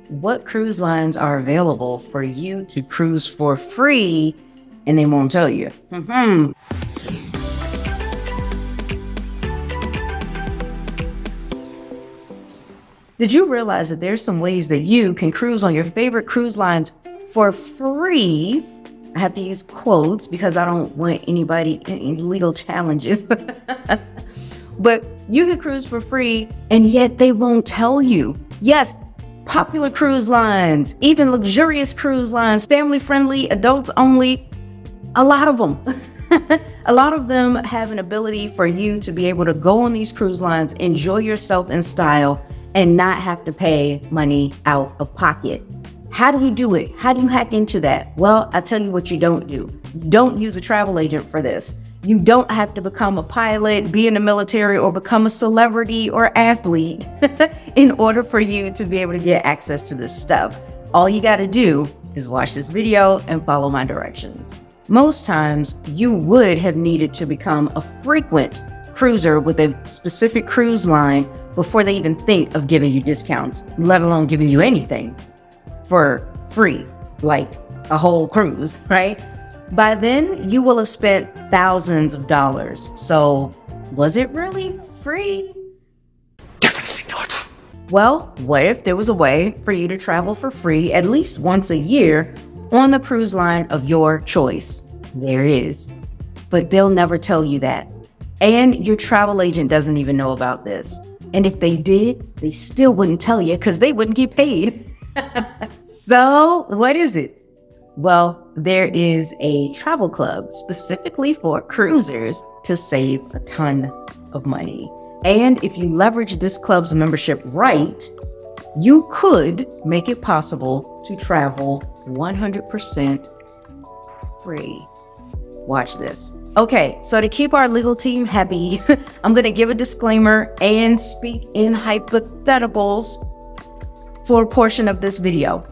what cruise lines are available for you to cruise for free, and they won't tell you. Did you realize that there's some ways that you can cruise on your favorite cruise lines for free? I have to use quotes because I don't want anybody in legal challenges. But you can cruise for free, and yet they won't tell you. Yes, popular cruise lines, even luxurious cruise lines, family-friendly, adults only, a lot of them. A lot of them have an ability for you to be able to go on these cruise lines, enjoy yourself in style, and not have to pay money out of pocket. How do you do it? How do you hack into that? Well, I'll tell you what you don't do. Don't use a travel agent for this. You don't have to become a pilot, be in the military, or become a celebrity or athlete in order for you to be able to get access to this stuff. All you got to do is watch this video and follow my directions. Most times, you would have needed to become a frequent cruiser with a specific cruise line before they even think of giving you discounts, let alone giving you anything for free, like a whole cruise, right? By then, you will have spent thousands of dollars. So, was it really free? Definitely not. Well, what if there was a way for you to travel for free at least once a year on the cruise line of your choice? There is. But they'll never tell you that. And your travel agent doesn't even know about this. And if they did, they still wouldn't tell you because they wouldn't get paid. So, what is it? Well, there is a travel club specifically for cruisers to save a ton of money. And if you leverage this club's membership right, you could make it possible to travel 100% free. Watch this. Okay, so to keep our legal team happy, I'm going to give a disclaimer and speak in hypotheticals for a portion of this video.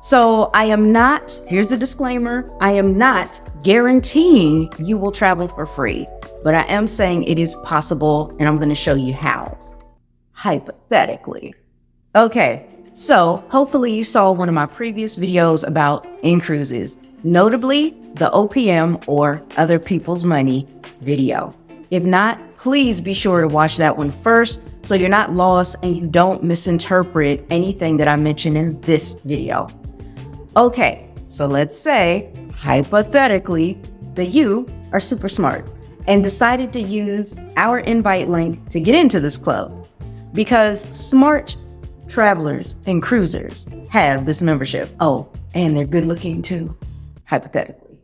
So here's the disclaimer, I am not guaranteeing you will travel for free, but I am saying it is possible, and I'm going to show you how, hypothetically. Okay, so hopefully you saw one of my previous videos about in-cruises, notably the OPM or Other People's Money video. If not, please be sure to watch that one first so you're not lost and you don't misinterpret anything that I mentioned in this video. Okay, so let's say, hypothetically, that you are super smart and decided to use our invite link to get into this club because smart travelers and cruisers have this membership. Oh, and they're good looking too, hypothetically.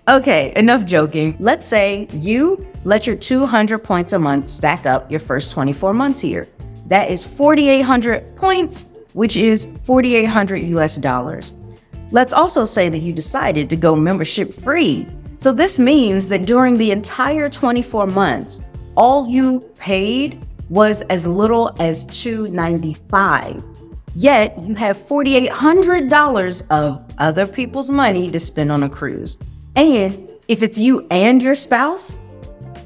Okay, enough joking. Let's say you let your 200 points a month stack up your first 24 months here. That is 4,800 points, which is $4,800 US. Let's also say that you decided to go membership free. So this means that during the entire 24 months, all you paid was as little as $295. Yet you have $4,800 of other people's money to spend on a cruise. And if it's you and your spouse,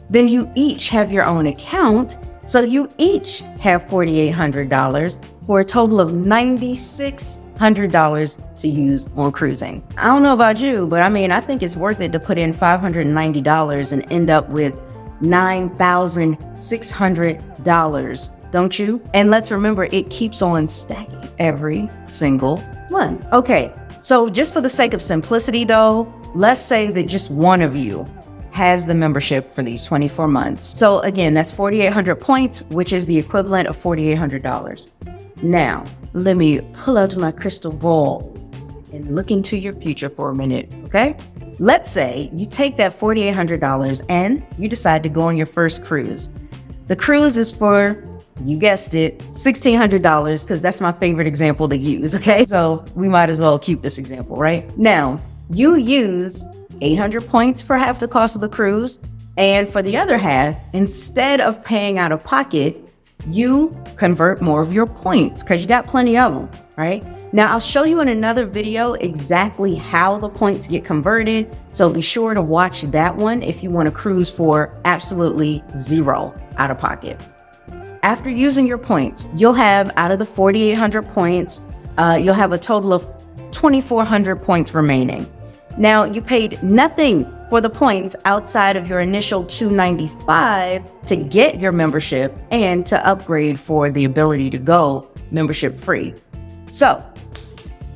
then you each have your own account. So you each have $4,800 for a total of $9,600 to use on cruising. I don't know about you, but I think it's worth it to put in $590 and end up with $9,600, don't you? And let's remember, it keeps on stacking every single month. Okay, so just for the sake of simplicity though, let's say that just one of you has the membership for these 24 months. So again, that's 4,800 points, which is the equivalent of $4,800. Now, let me pull out my crystal ball and look into your future for a minute, okay? Let's say you take that $4,800 and you decide to go on your first cruise. The cruise is for, you guessed it, $1,600, because that's my favorite example to use, okay? So we might as well keep this example, right? Now, you use 800 points for half the cost of the cruise, and for the other half, instead of paying out of pocket, you convert more of your points because you got plenty of them, right? Now, I'll show you in another video exactly how the points get converted, so be sure to watch that one if you want to cruise for absolutely zero out of pocket. After using your points, you'll have, out of the 4,800 points, you'll have a total of 2,400 points remaining. Now, you paid nothing for the points outside of your initial $295 to get your membership and to upgrade for the ability to go membership free. So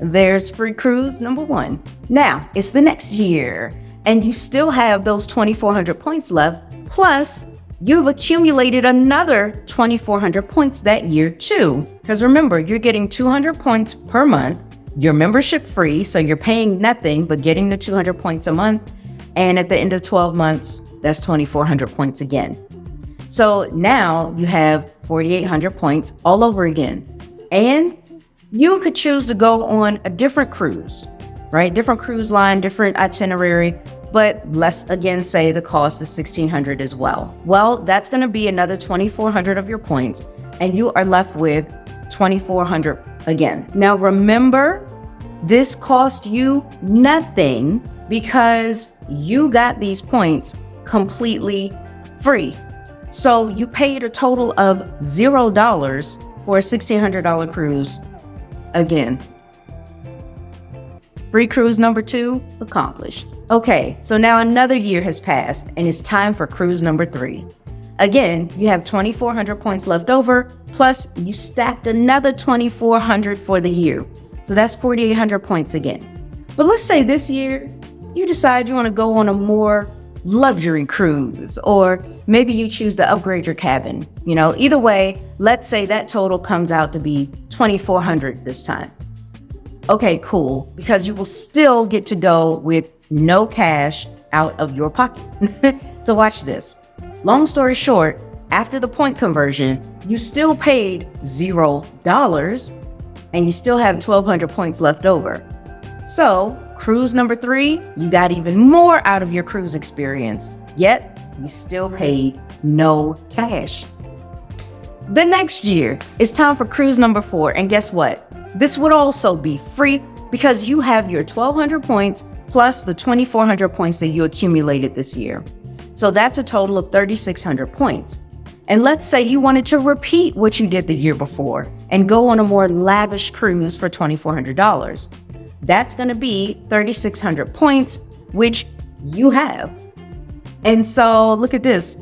there's free cruise number 1. Now it's the next year and you still have those 2,400 points left. Plus you've accumulated another 2,400 points that year too. Because remember, you're getting 200 points per month. You're membership free, so you're paying nothing but getting the 200 points a month. And at the end of 12 months, that's 2,400 points again. So now you have 4,800 points all over again. And you could choose to go on a different cruise, right? Different cruise line, different itinerary, but let's again say the cost is $1,600 as well. Well, that's going to be another 2,400 of your points, and you are left with 2,400 again. Now remember, this cost you nothing because you got these points completely free. So you paid a total of $0 for a $1,600 cruise again. Free cruise number 2 accomplished. Okay, so now another year has passed and it's time for cruise number 3. Again, you have 2,400 points left over, plus you stacked another 2,400 for the year. So that's 4,800 points again. But let's say this year, you decide you want to go on a more luxury cruise, or maybe you choose to upgrade your cabin. Either way, let's say that total comes out to be 2,400 this time. Okay, cool, because you will still get to go with no cash out of your pocket. So watch this. Long story short, after the point conversion, you still paid $0 and you still have 1,200 points left over. So cruise number 3, you got even more out of your cruise experience, yet you still paid no cash. The next year, it's time for cruise number 4. And guess what? This would also be free because you have your 1,200 points plus the 2,400 points that you accumulated this year. So that's a total of 3,600 points. And let's say you wanted to repeat what you did the year before and go on a more lavish cruise for $2,400. That's going to be 3,600 points, which you have. And so look at this.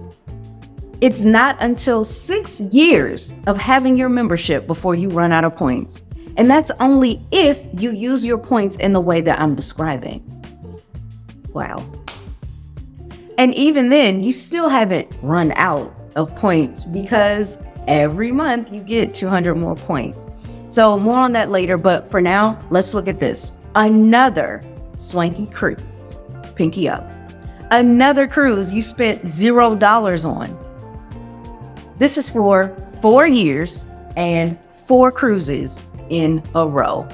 It's not until 6 years of having your membership before you run out of points. And that's only if you use your points in the way that I'm describing. Wow. And even then, you still haven't run out of points because every month you get 200 more points. So more on that later, but for now, let's look at this. Another swanky cruise. Pinky up. Another cruise you spent $0 on. This is for 4 years and 4 cruises in a row.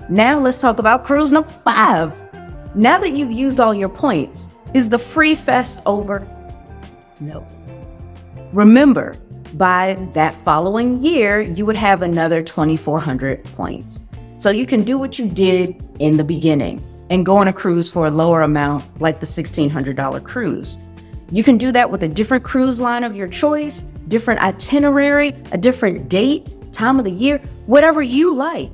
Now let's talk about cruise number 5. Now that you've used all your points, is the free fest over? No. Remember, by that following year, you would have another 2,400 points. So you can do what you did in the beginning and go on a cruise for a lower amount, like the $1,600 cruise. You can do that with a different cruise line of your choice, different itinerary, a different date, time of the year, whatever you like.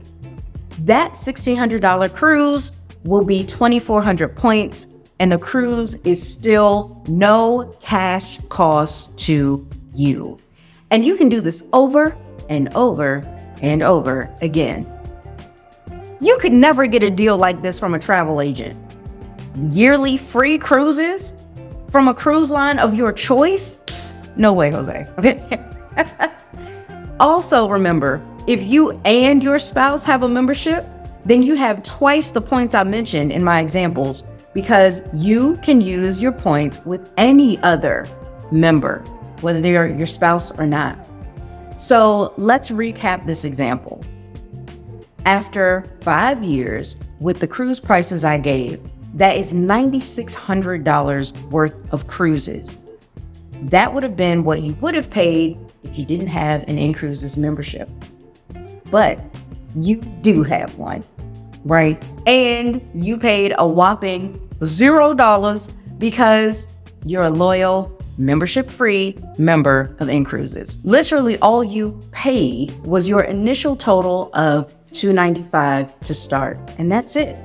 That $1,600 cruise will be 2,400 points, and the cruise is still no cash cost to you. And you can do this over and over and over again. You could never get a deal like this from a travel agent. Yearly free cruises from a cruise line of your choice? No way, Jose. Okay. Also remember, if you and your spouse have a membership, then you have twice the points I mentioned in my examples, because you can use your points with any other member, whether they are your spouse or not. So let's recap this example. After 5 years with the cruise prices I gave, that is $9,600 worth of cruises. That would have been what you would have paid if you didn't have an In-Cruises membership. But you do have one, right? And you paid a whopping $0 because you're a loyal, membership-free member of In-Cruises. Literally all you paid was your initial total of $295 to start, and that's it.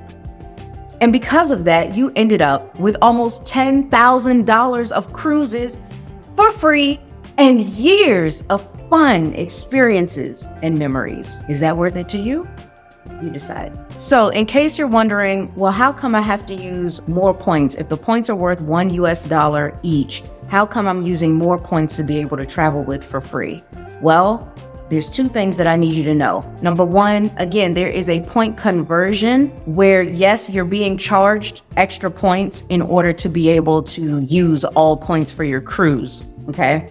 And because of that, you ended up with almost $10,000 of cruises for free and years of fun experiences and memories. Is that worth it to you? You decide. So in case you're wondering, well, how come I have to use more points? If the points are worth $1 each, how come I'm using more points to be able to travel with for free? Well, there's two things that I need you to know. Number one, again, there is a point conversion where, yes, you're being charged extra points in order to be able to use all points for your cruise, okay?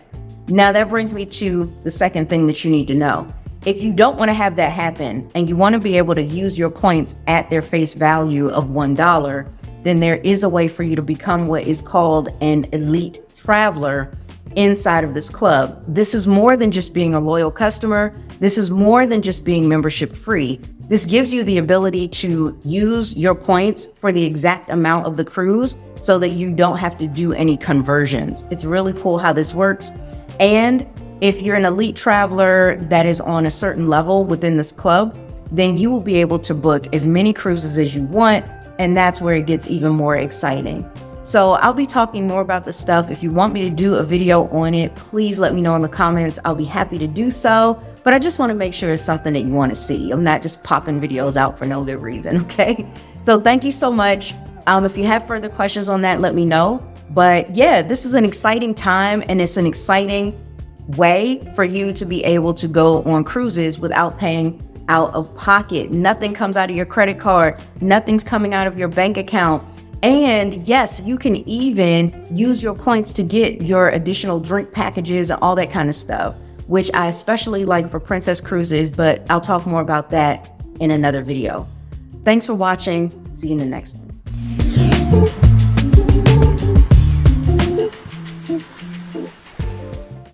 Now that brings me to the second thing that you need to know. If you don't want to have that happen and you want to be able to use your points at their face value of $1, then there is a way for you to become what is called an elite traveler inside of this club. This is more than just being a loyal customer. This is more than just being membership free. This gives you the ability to use your points for the exact amount of the cruise so that you don't have to do any conversions. It's really cool how this works. And if you're an elite traveler that is on a certain level within this club, then you will be able to book as many cruises as you want. And that's where it gets even more exciting. So I'll be talking more about this stuff. If you want me to do a video on it, please let me know in the comments. I'll be happy to do so. But I just want to make sure it's something that you want to see. I'm not just popping videos out for no good reason, okay? So thank you so much. If you have further questions on that, let me know. But yeah, this is an exciting time, and it's an exciting way for you to be able to go on cruises without paying out of pocket. Nothing comes out of your credit card. Nothing's coming out of your bank account. And yes, you can even use your points to get your additional drink packages and all that kind of stuff, which I especially like for Princess Cruises, but I'll talk more about that in another video. Thanks for watching. See you in the next one.